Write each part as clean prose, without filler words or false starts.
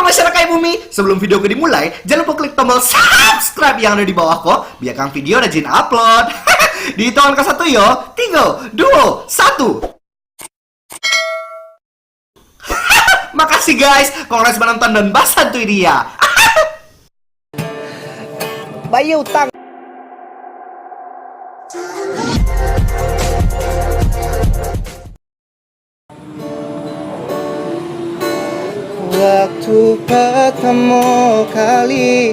Halo masyarakat bumi, sebelum video gue dimulai, jangan lupa klik tombol subscribe yang ada di bawah kok, biar kang video rajin upload. Di hitungan ke 1 yo, 3, 2, 1. Makasih guys, kongres menonton dan bantu dia. Bayi utang. Waktu pertama kali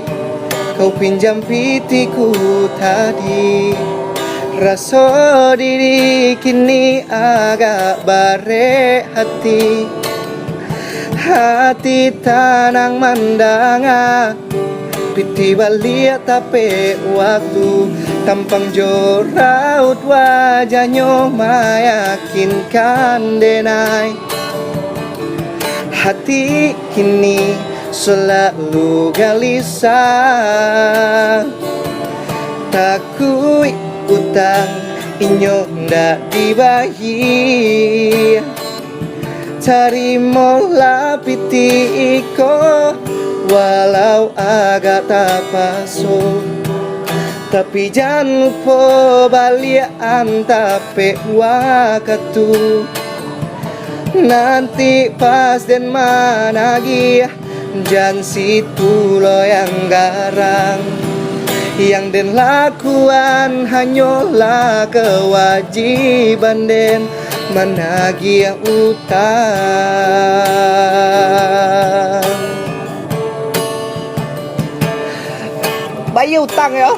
kau pinjam pitiku tadi, rasa diri kini agak bare hati. Hati tanang mandanga piti balik tapi waktu tampang jo raut wajahnya meyakinkan denai. Hati kini selalu gelisah, takut utang inyo ndak dibayar. Terimolah piti iko walau agak tak pasok, tapi jangan lupa balik antape waktu. Nanti pas dan managi jangan situ lo yang garang. Yang den lakukan hanyalah kewajiban den menagih utang. Bayi utang ya.